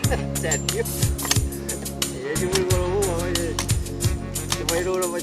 Serio. Yo muy bueno, oye. Yo me iba a la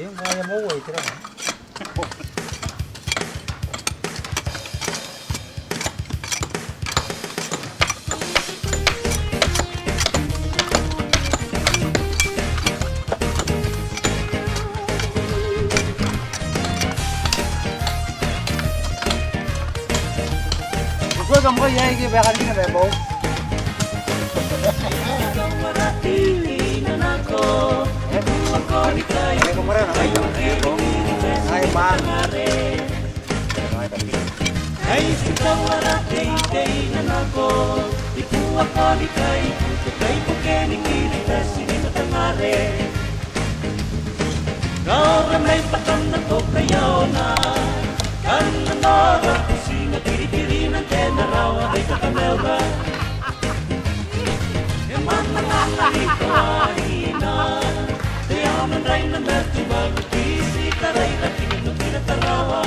Yung kaya mo, wait lang. Huwag kang mga yaya, kaya kanina na mo. Ay, kumara na kayo. Ay, bang. Ay, sitawarating na nako, ikuha ko ni kay, kay pukening kilitas, hindi matangare. Kau ramay patang na to kayo na, kan nanara, kusina kiri-kiri ng tenarawa, ay kakamela. Eman nakakahit ko ahina, kaya manray na natubag, kisi taray na kinunod kinatarawa.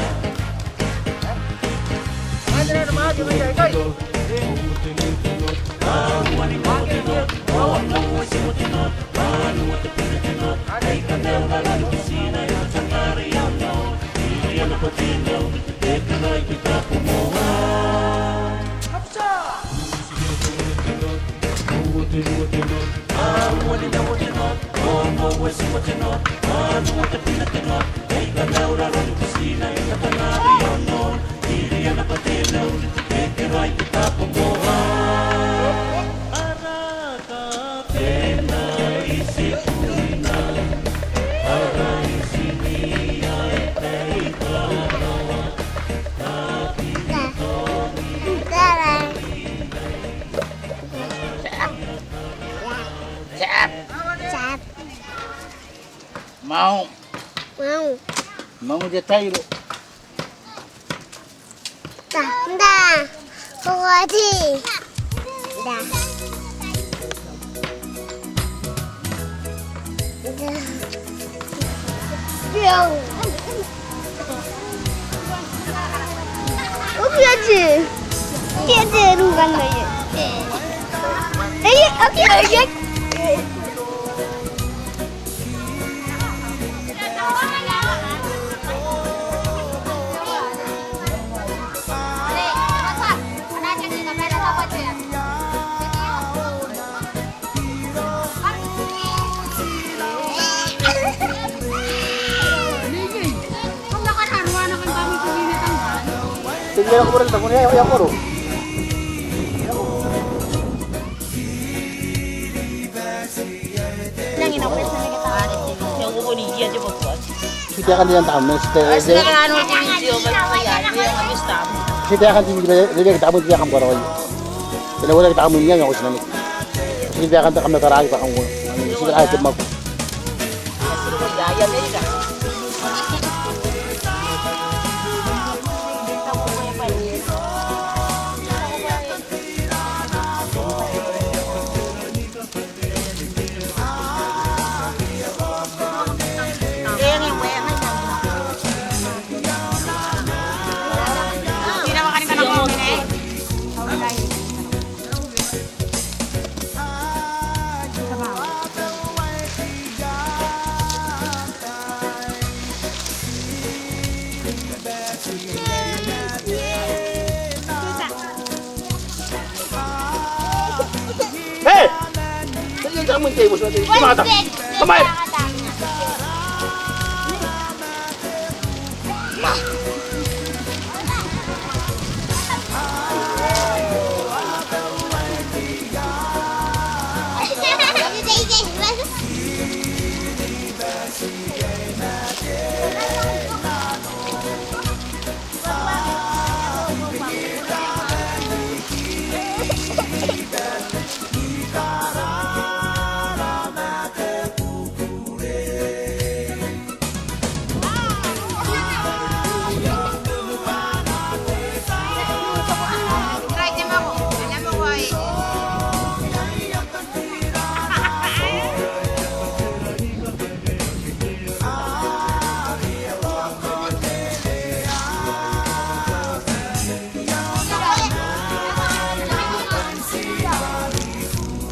Mau. Mau dia tayo. 다. 그거지. 다. 뿅. 어디야지? 걔들로 간다 얘. 에이, 어디? Tinggal aku berada di yang baru. Nangin ako sa nagatawa. Yung kukunin dia aja buat. Kita akan diyan tamu. Kasi ano ko video ba kaya yung amista. Kita akan diyan tamu dia akan baru. Kalau wala tamu niya yung usnan. Kita akan kami taragi pa ang sila ay mag. Kasi ko daya nila. Hey! Sige ka mo tayo mo sa mata. Kamay.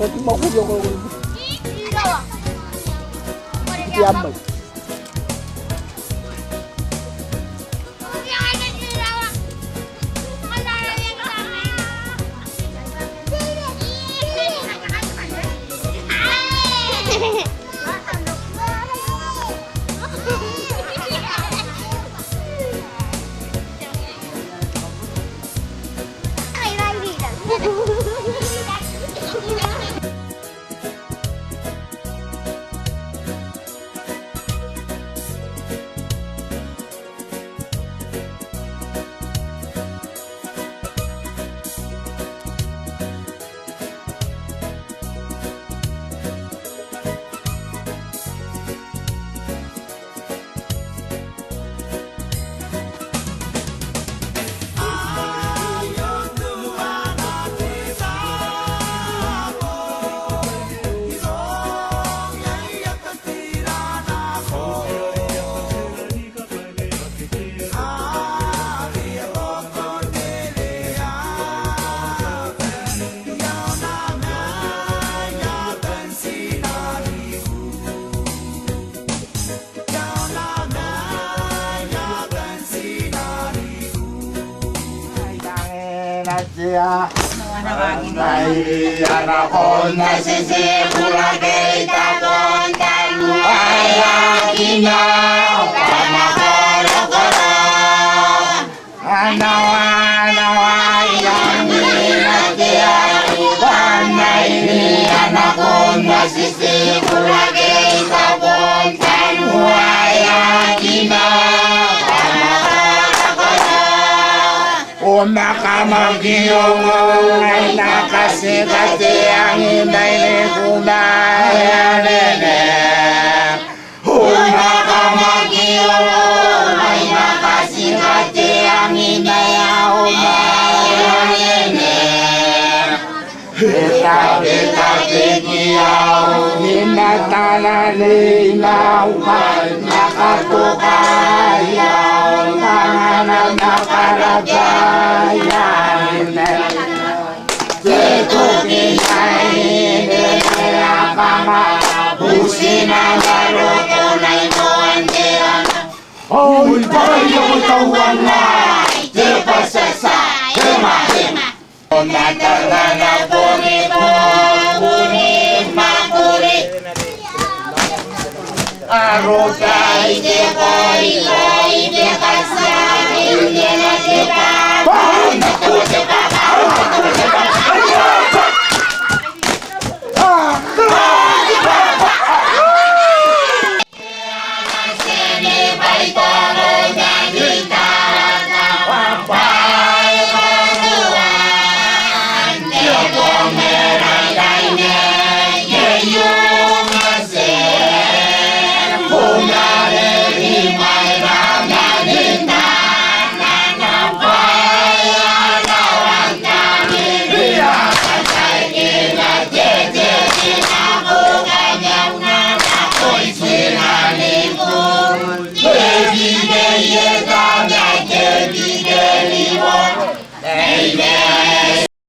Pati makulong ko. Yaman. Naiiyan ako nasisimulagay tapon ay aking na pamakorokoro. Anawa-anawa iyang minatiyan naiiyan ako nasisimulagay tapon ay aking na Umakamagiyong ay nakasikati ang hinday ni kumayanene. Umakamagiyong ay nakasikati ang hinday ang kumayanene. Kita-kita-kita niyaw, hinatalalinaw ay nakatukayaw, nanganap na karagayan. Dito kinain, kaya pamabusin ang laro ko na imuandian. Oy, bayo tawan na, di pa sasa, hima-hima. Natala na puri-puri. Aro kay di ko